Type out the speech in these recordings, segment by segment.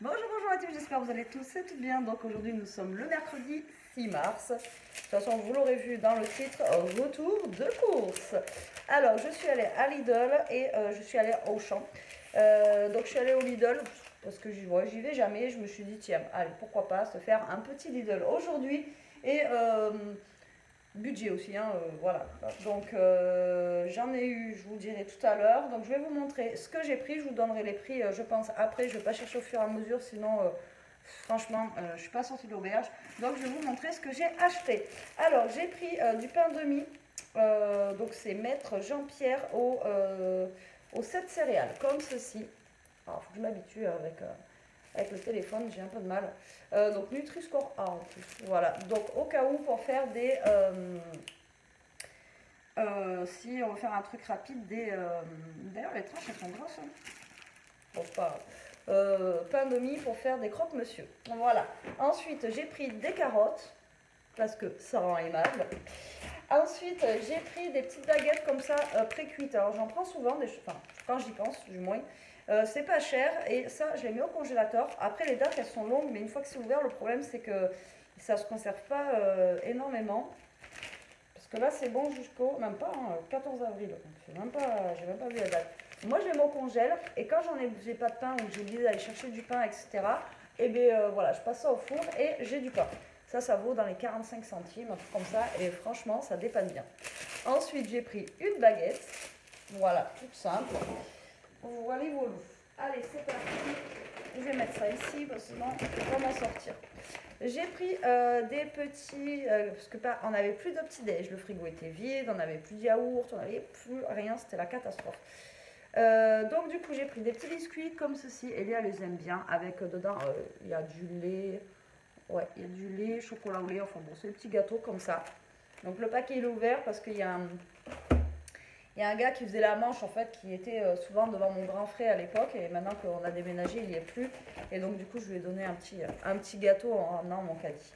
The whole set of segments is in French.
Bonjour, bonjour à tous, j'espère que vous allez tous et toutes bien. Donc aujourd'hui nous sommes le mercredi 6 mars. De toute façon vous l'aurez vu dans le titre, retour de course. Alors je suis allée à Lidl et je suis allée au Auchan. Donc je suis allée au Lidl parce que j'y vais jamais. Je me suis dit tiens, allez pourquoi pas se faire un petit Lidl aujourd'hui. Et budget aussi, hein, voilà. Donc j'en ai eu, je vous dirai tout à l'heure. Donc je vais vous montrer ce que j'ai pris, je vous donnerai les prix, je pense, après. Je ne vais pas chercher au fur et à mesure, sinon franchement, je ne suis pas sortie de l'auberge. Donc je vais vous montrer ce que j'ai acheté. Alors j'ai pris du pain de mie, donc c'est Maître Jean-Pierre au 7 céréales, comme ceci. Alors il faut que je m'habitue avec le téléphone, j'ai un peu de mal. Donc Nutri-Score A en plus. Voilà. Donc au cas où, pour faire des... si on veut faire un truc rapide, d'ailleurs les tranches elles sont grosses. Hein. Bon, pas... pain de mie pour faire des croque-monsieur. Voilà. Ensuite j'ai pris des carottes, parce que ça rend aimable. Ensuite j'ai pris des petites baguettes comme ça, pré-cuites. Alors j'en prends souvent, enfin quand j'y pense du moins. C'est pas cher et ça je les mets au congélateur. Après les dates elles sont longues mais une fois que c'est ouvert le problème c'est que ça se conserve pas énormément. Parce que là c'est bon jusqu'au, même pas, hein, 14 avril. Donc j'ai même pas vu la date. Moi je les mets au congèle et quand j'ai pas de pain ou que j'ai oublié d'aller chercher du pain etc. Et bien voilà, je passe ça au four et j'ai du pain. Ça vaut dans les 45 centimes, un truc comme ça et franchement ça dépanne bien. Ensuite j'ai pris une baguette. Voilà, toute simple. Voilà, voilà. Allez, c'est parti. Je vais mettre ça ici, parce que sinon, je ne vais pas m'en sortir. J'ai pris des petits... parce que on n'avait plus de petits-déj. Le frigo était vide, on n'avait plus de yaourt, on n'avait plus rien. C'était la catastrophe. Donc, du coup, j'ai pris des petits biscuits comme ceci. Elia les aime bien. Avec dedans, il y a du lait. Ouais, il y a du lait, chocolat au lait. Enfin bon, c'est des petits gâteaux comme ça. Donc, le paquet, il est ouvert parce qu'il y a un... Il y a un gars qui faisait la manche en fait, qui était souvent devant mon grand frère à l'époque et maintenant qu'on a déménagé, il n'y est plus. Et donc du coup, je lui ai donné un petit gâteau en ramenant mon caddie.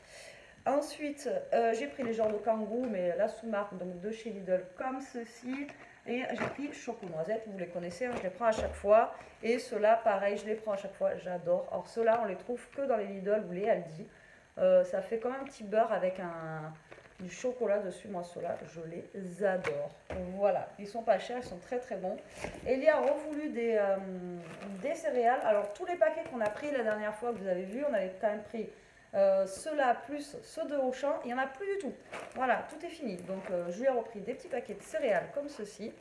Ensuite, j'ai pris les genres de kangourou, mais la sous-marque, donc de chez Lidl, comme ceci. Et j'ai pris choco-noisette, vous les connaissez, hein, je les prends à chaque fois. Et ceux-là, pareil, je les prends à chaque fois, j'adore. Alors ceux-là, on les trouve que dans les Lidl ou les Aldi. Ça fait comme un petit beurre avec du chocolat dessus. Moi, ceux-là, je les adore. Voilà, ils sont pas chers, ils sont très très bons. Et il y a revoulu des céréales. Alors, tous les paquets qu'on a pris la dernière fois, que vous avez vu, on avait quand même pris ceux-là plus ceux de Auchan. Il n'y en a plus du tout. Voilà, tout est fini. Donc, je lui ai repris des petits paquets de céréales comme ceci.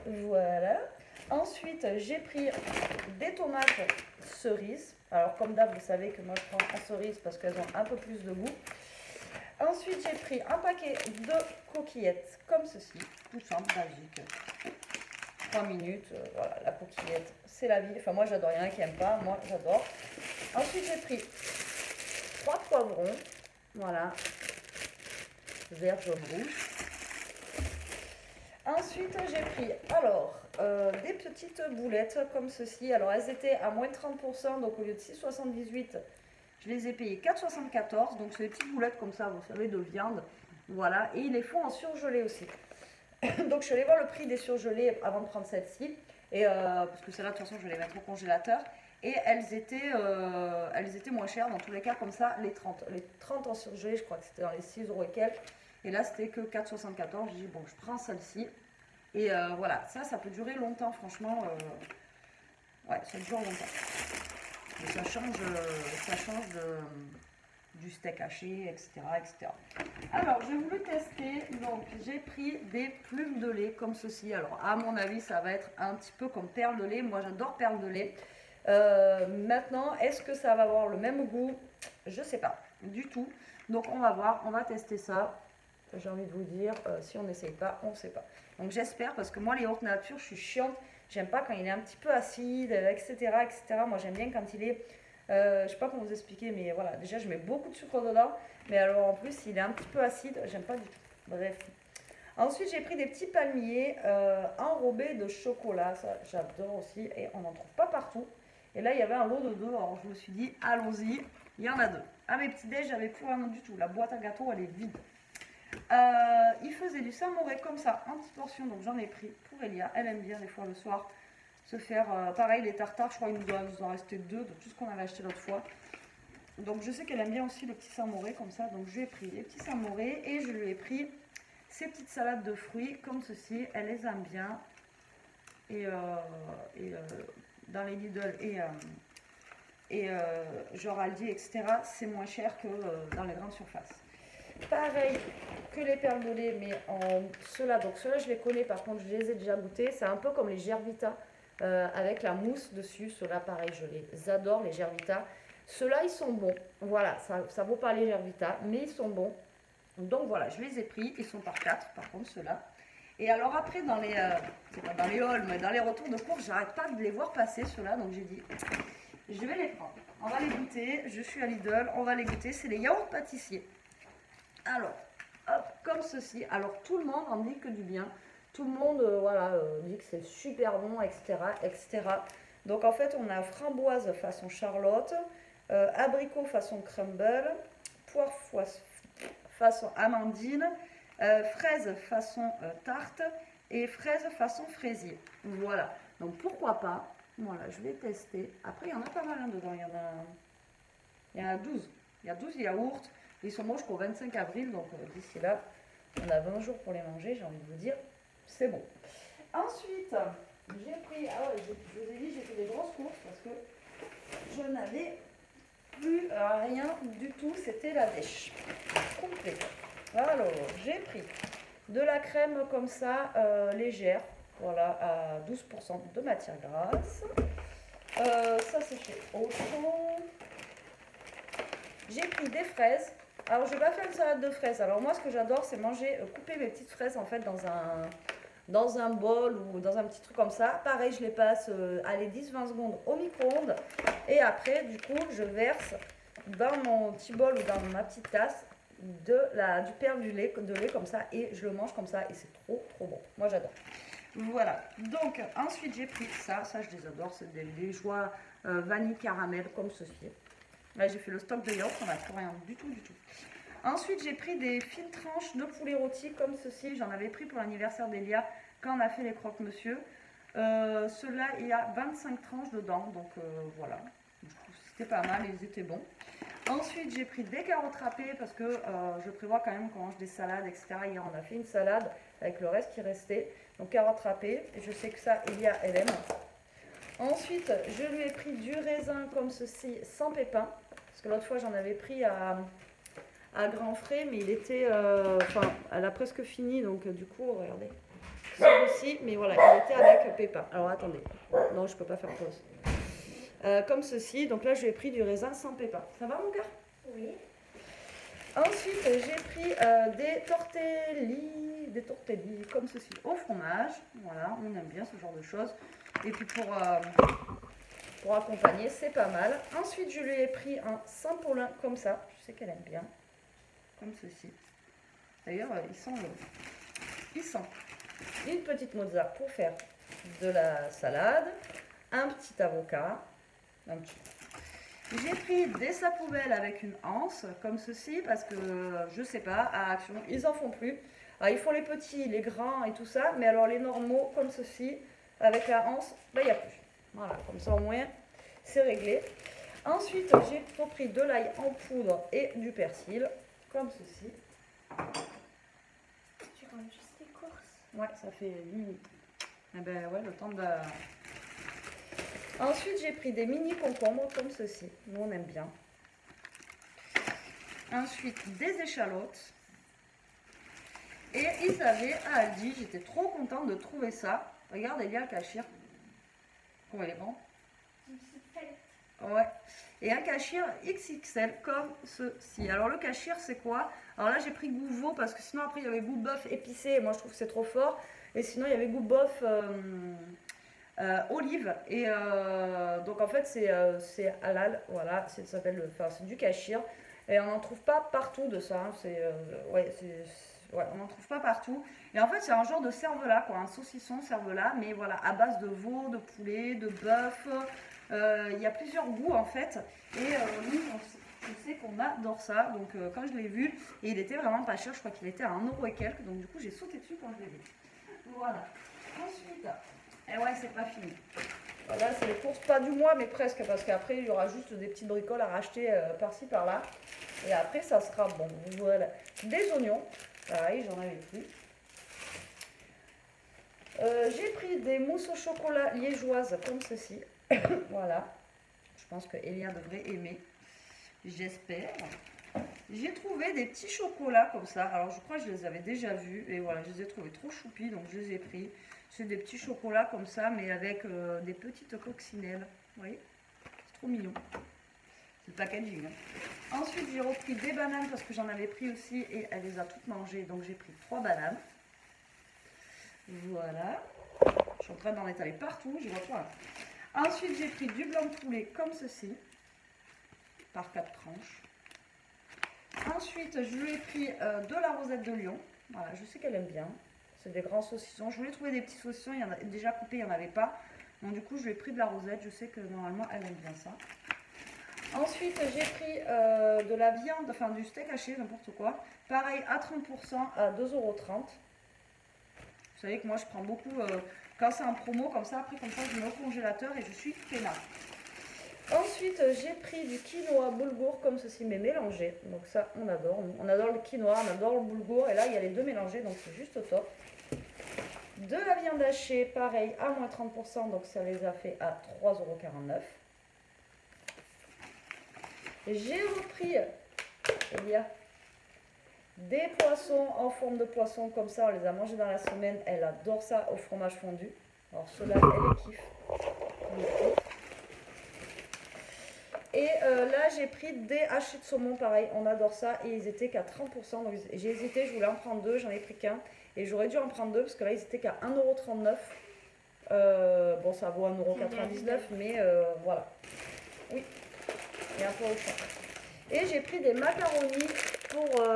Voilà. Ensuite, j'ai pris des tomates cerises. Alors, comme d'hab, vous savez que moi, je prends en cerise parce qu'elles ont un peu plus de goût. Ensuite, j'ai pris un paquet de coquillettes comme ceci. Tout simple, basique. 3 minutes. Voilà, la coquillette, c'est la vie. Enfin, moi, j'adore. Il y en a qui n'aiment pas. Moi, j'adore. Ensuite, j'ai pris 3 poivrons. Voilà. Vert, jaune, rouge. Ensuite, j'ai pris des petites boulettes comme ceci. Alors, elles étaient à moins de 30%, donc au lieu de 6,78, je les ai payées 4,74. Donc, c'est des petites boulettes comme ça, vous savez, de viande. Voilà, et ils les font en surgelé aussi. Donc, je suis allée voir le prix des surgelés avant de prendre celle-ci. Et parce que celle-là, de toute façon, je vais les mettre au congélateur. Et elles étaient moins chères dans tous les cas, comme ça, les 30. Les 30 en surgelé, je crois que c'était dans les 6 euros et quelques. Et là, c'était que 4,74. J'ai dit, bon, je prends celle-ci. Et voilà, ça peut durer longtemps, franchement. Ouais, ça dure longtemps. Et ça change du steak haché, etc., etc. Alors, j'ai voulu tester. Donc, j'ai pris des plumes de lait comme ceci. Alors, à mon avis, ça va être un petit peu comme perle de lait. Moi, j'adore perle de lait. Maintenant, est-ce que ça va avoir le même goût? Je sais pas du tout. Donc, on va voir, on va tester ça. J'ai envie de vous dire, si on n'essaye pas, on ne sait pas. Donc j'espère, parce que moi les hautes natures, je suis chiante. J'aime pas quand il est un petit peu acide, etc. etc. Moi j'aime bien quand il est, je sais pas comment vous expliquer, mais voilà, déjà je mets beaucoup de sucre dedans. Mais alors en plus, il est un petit peu acide, j'aime pas du tout. Bref. Ensuite, j'ai pris des petits palmiers enrobés de chocolat. Ça, j'adore aussi. Et on n'en trouve pas partout. Et là, il y avait un lot de deux. Alors je me suis dit, allons-y, il y en a deux. À mes petits déj, j'avais plus rien du tout. La boîte à gâteaux, elle est vide. Il faisait du samouraï comme ça, en petites portions, donc j'en ai pris pour Elia. Elle aime bien des fois le soir se faire, pareil, les tartares, je crois qu'il nous en restait 2 de tout ce qu'on avait acheté l'autre fois. Donc je sais qu'elle aime bien aussi le petit samouré comme ça, donc je lui ai pris les petits samourés et je lui ai pris ces petites salades de fruits comme ceci, elle les aime bien. Et dans les Lidl et genre Aldi, etc., c'est moins cher que dans les grandes surfaces. Pareil que les perles de lait, mais en ceux-là, donc ceux-là je les connais, par contre je les ai déjà goûtés, c'est un peu comme les Gervita avec la mousse dessus, ceux-là pareil, je les adore, les Gervita. Ceux-là ils sont bons, voilà, ça vaut pas les Gervita, mais ils sont bons. Donc voilà, je les ai pris, ils sont par 4 par contre ceux-là. Et alors après dans les, c'est pas dans les halls, mais dans les retours de course, j'arrête pas de les voir passer ceux-là, donc j'ai dit, je vais les prendre. On va les goûter, je suis à Lidl, on va les goûter, c'est les yaourts pâtissiers. Alors, hop, comme ceci. Alors, tout le monde en dit que du bien. Tout le monde voilà, dit que c'est super bon, etc., etc. Donc, en fait, on a framboise façon Charlotte, abricot façon crumble, poire façon amandine, fraise façon tarte et fraise façon fraisier. Voilà. Donc, pourquoi pas. Voilà, je vais tester. Après, il y en a pas mal dedans. Il y en a 12. Il y a 12 yaourts. Ils sont bons jusqu'au 25 avril, donc d'ici là, on a 20 jours pour les manger, j'ai envie de vous dire, c'est bon. Ensuite, j'ai pris, ah ouais, je vous ai dit, j'ai fait des grosses courses parce que je n'avais plus rien du tout, c'était la dèche complète. Alors, j'ai pris de la crème comme ça, légère, voilà, à 12% de matière grasse. Ça, c'est chez Auchan. J'ai pris des fraises. Alors, je vais pas faire une salade de fraises. Alors, moi, ce que j'adore, c'est manger, couper mes petites fraises, en fait, dans un bol ou dans un petit truc comme ça. Pareil, je les passe, allez, 10-20 secondes au micro-ondes. Et après, du coup, je verse dans mon petit bol ou dans ma petite tasse du perle de lait comme ça. Et je le mange comme ça. Et c'est trop, trop bon. Moi, j'adore. Voilà. Donc, ensuite, j'ai pris ça. Ça, je les adore. C'est des joies vanille caramel comme ceci. Là, j'ai fait le stock de yaourt, on n'a plus rien du tout, du tout. Ensuite, j'ai pris des fines tranches de poulet rôti comme ceci. J'en avais pris pour l'anniversaire d'Elia quand on a fait les croque-monsieur. Ceux-là, il y a 25 tranches dedans, donc voilà. Je trouve que c'était pas mal, ils étaient bons. Ensuite, j'ai pris des carottes râpées parce que je prévois quand même qu'on mange des salades, etc. Hier, on a fait une salade avec le reste qui restait. Donc, carottes râpées. Je sais que ça, Elia, elle aime. Ensuite, je lui ai pris du raisin comme ceci, sans pépins. Parce que l'autre fois, j'en avais pris à grand frais, mais il était... Enfin, elle a presque fini, donc du coup, regardez. Celui-ci, mais voilà, il était avec pépins. Alors, attendez. Non, je ne peux pas faire pause. Comme ceci, donc là, je lui ai pris du raisin sans pépins. Ça va, mon gars? Oui. Ensuite, j'ai pris des tortelli comme ceci, au fromage. Voilà, on aime bien ce genre de choses. Et puis pour accompagner, c'est pas mal. Ensuite, je lui ai pris un Saint-Paulin comme ça. Je sais qu'elle aime bien. Comme ceci. D'ailleurs, ils sont une petite mozza pour faire de la salade. Un petit avocat. J'ai pris des sapoubelles avec une anse, comme ceci, parce que, je sais pas, à Action, ils en font plus. Alors, ils font les petits, les grands et tout ça, mais alors les normaux, comme ceci, avec la anse, ben, il n'y a plus. Voilà, comme ça au moins, c'est réglé. Ensuite, j'ai pris de l'ail en poudre et du persil, comme ceci. Tu rentres juste les courses? Ouais, ça fait 8 minutes. Eh ben ouais, le temps de... Ensuite, j'ai pris des mini concombres comme ceci. Nous, on aime bien. Ensuite, des échalotes. Et ils avaient à Aldi, j'étais trop contente de trouver ça. Regarde, il y a le cachir. Comment il est bon? Ouais. Et un cachir XXL comme ceci. Alors, le cachir, c'est quoi? Alors là, j'ai pris goût veau parce que sinon, après, il y avait goût bœuf épicé. Et moi, je trouve que c'est trop fort. Et sinon, il y avait goût bœuf... olive et donc en fait c'est halal, voilà, ça s'appelle, enfin c'est du cachir et on n'en trouve pas partout de ça, hein. Ouais, on n'en trouve pas partout et en fait c'est un genre de cervelas quoi, un saucisson cervelas mais voilà à base de veau, de poulet, de bœuf, il y a plusieurs goûts en fait et nous je sais qu'on adore ça, donc quand je l'ai vu et il était vraiment pas cher, je crois qu'il était à 1 € et quelques, donc du coup j'ai sauté dessus quand je l'ai vu. Voilà. Ensuite Et ouais, c'est pas fini. Voilà, c'est les courses, pas du mois, mais presque, parce qu'après, il y aura juste des petites bricoles à racheter par-ci, par-là. Et après, ça sera bon. Voilà. Des oignons, pareil, j'en avais pris. J'ai pris des mousses au chocolat liégeoises comme ceci. Voilà. Je pense que Elia devrait aimer. J'espère. J'ai trouvé des petits chocolats comme ça. Alors, je crois que je les avais déjà vus. Et voilà, je les ai trouvés trop choupis, donc je les ai pris. C'est des petits chocolats comme ça, mais avec des petites coccinelles. Vous voyez? C'est trop mignon. C'est le packaging. Hein. Ensuite, j'ai repris des bananes parce que j'en avais pris aussi et elle les a toutes mangées. Donc, j'ai pris 3 bananes. Voilà. Je suis en train d'en étaler partout. J'y vois pas. Ensuite, j'ai pris du blanc de poulet comme ceci. Par 4 tranches. Ensuite, je lui ai pris de la rosette de lion. Voilà, je sais qu'elle aime bien. C'est des grands saucissons. Je voulais trouver des petits saucissons. Il y en a déjà coupés, il n'y en avait pas. Donc du coup, je lui ai pris de la rosette. Je sais que normalement, elle aime bien ça. Ensuite, j'ai pris de la viande, enfin du steak haché, n'importe quoi. Pareil, à 30%, à 2,30 €. Vous savez que moi, je prends beaucoup quand c'est en promo, comme ça. Après, comme ça, je mets au congélateur et je suis peinard. Ensuite, j'ai pris du quinoa boulgour comme ceci, mais mélangé. Donc ça, on adore. On adore le quinoa, on adore le boulgour. Et là, il y a les deux mélangés, donc c'est juste top. De la viande hachée, pareil, à moins 30%. Donc ça les a fait à 3,49 €. J'ai repris, il y a des poissons en forme de poisson comme ça. On les a mangés dans la semaine. Elle adore ça au fromage fondu. Alors ceux-là, elle les kiffe. Et là, j'ai pris des hachis de saumon, pareil, on adore ça. Et ils étaient qu'à 30%. Donc j'ai hésité, je voulais en prendre 2, j'en ai pris qu'un. Et j'aurais dû en prendre 2 parce que là, ils étaient qu'à 1,39 €. Bon, ça vaut 1,99 €, mais voilà. Oui, il y a un peu au fond. Et j'ai pris des macaronis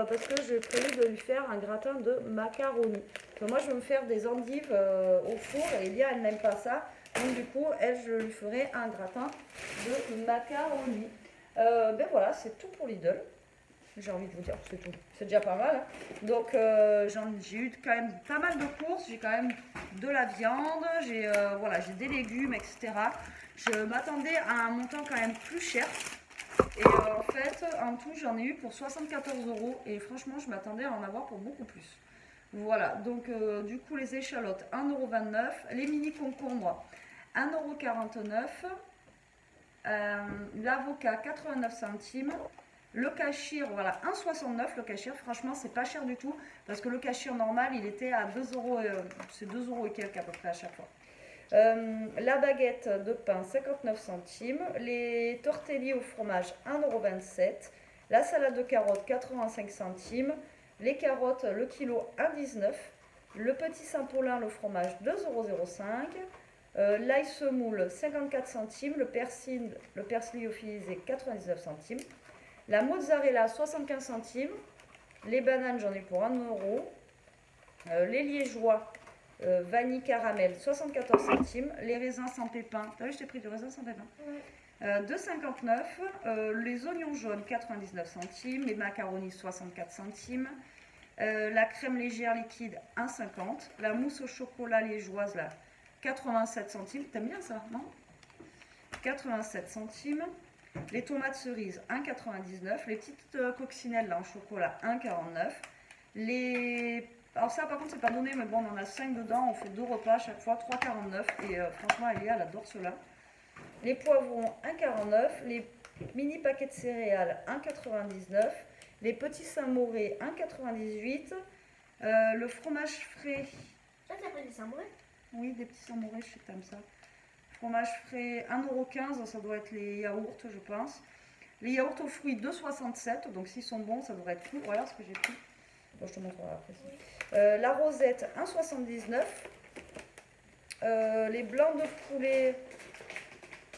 parce que j'ai prévu de lui faire un gratin de macaroni. Donc moi, je vais me faire des endives au four et Elia, elle n'aime pas ça. Donc du coup, elle, je lui ferai un gratin de macaroni. Ben voilà, c'est tout pour Lidl. J'ai envie de vous dire, c'est tout. C'est déjà pas mal. Hein. Donc j'ai eu quand même pas mal de courses. J'ai quand même de la viande, voilà, j'ai des légumes, etc. Je m'attendais à un montant quand même plus cher. Et en fait, en tout, j'en ai eu pour 74 €. Et franchement, je m'attendais à en avoir pour beaucoup plus. Voilà, donc du coup, les échalotes, 1,29 €. Les mini concombres, 1,49 €. L'avocat, 89 centimes. Le cachir, voilà, 1,69 € le cachir. Franchement, c'est pas cher du tout. Parce que le cachir normal, il était à 2 €. C'est 2 € et quelques à peu près à chaque fois. La baguette de pain 59 centimes, les tortellis au fromage 1,27 €, la salade de carottes 85 centimes, les carottes le kilo 1,19 €, le petit Saint-Paulin le fromage 2,05 €, l'ail semoule 54 centimes, le persil lyophilisé 99 centimes, la mozzarella 75 centimes, les bananes j'en ai pour 1 €, les liégeois vanille caramel 74 centimes, les raisins sans pépins, t'as vu je t'ai pris du raisin sans pépins, 2,59 €, les oignons jaunes 99 centimes, les macaronis 64 centimes, la crème légère liquide 1,50 €, la mousse au chocolat liégeoise là 87 centimes, t'aimes bien ça, non? 87 centimes, les tomates cerises 1,99 €, les petites coccinelles là en chocolat 1,49 €, alors ça par contre c'est pas donné mais bon on en a 5 dedans, on fait 2 repas à chaque fois, 3,49 € et franchement Elia elle adore cela. Les poivrons 1,49 €, les mini paquets de céréales 1,99 €, les petits Saint-Mauré 1,98 €, le fromage frais. Ça t'as pris des Saint-Mauré? Oui, des petits Saint-Mauré, je sais que t'aimes ça. Fromage frais 1,15 €, ça doit être les yaourts je pense. Les yaourts aux fruits 2,67 €, donc s'ils sont bons ça devrait être tout. Voilà ce que j'ai pris. Bon, je te montrerai après. Oui. La rosette 1,79 €. Les blancs de poulet,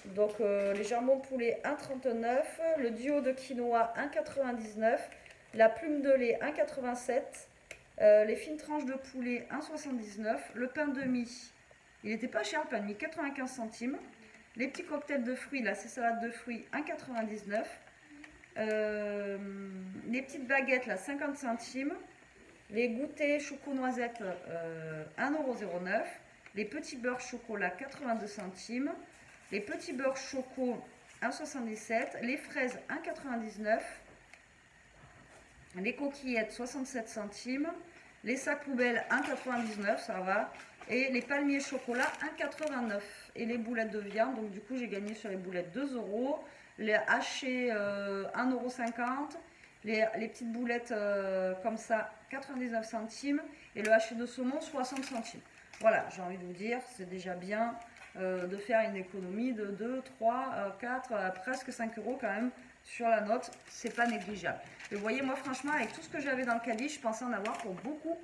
donc les jambons de poulet 1,39 €. Le duo de quinoa 1,99 €. La plume de lait 1,87 €. Les fines tranches de poulet 1,79 €. Le pain de mie, il n'était pas cher le pain de mie, 95 centimes. Les petits cocktails de fruits, là c'est salade de fruits 1,99 €. Les petites baguettes là 50 centimes. Les goûters choco-noisettes 1,09 €. Les petits beurres chocolat 82 centimes. Les petits beurres choco 1,77. Les fraises 1,99. Les coquillettes 67 centimes. Les sacs poubelles 1,99, ça va. Et les palmiers chocolat 1,89. Et les boulettes de viande, donc du coup j'ai gagné sur les boulettes 2 €. Les hachés 1,50 €. Les petites boulettes comme ça 99 centimes. Et le haché de saumon 60 centimes. Voilà, j'ai envie de vous dire, c'est déjà bien de faire une économie de 2, 3, 4, presque 5 € quand même sur la note. C'est pas négligeable. Et vous voyez, moi franchement, avec tout ce que j'avais dans le caddie, je pensais en avoir pour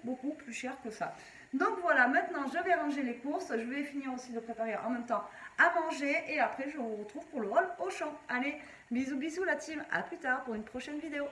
beaucoup plus cher que ça. Donc voilà, maintenant je vais ranger les courses. Je vais finir aussi de préparer en même temps à manger. Et après, je vous retrouve pour le haul au champ. Allez, bisous la team. À plus tard pour une prochaine vidéo.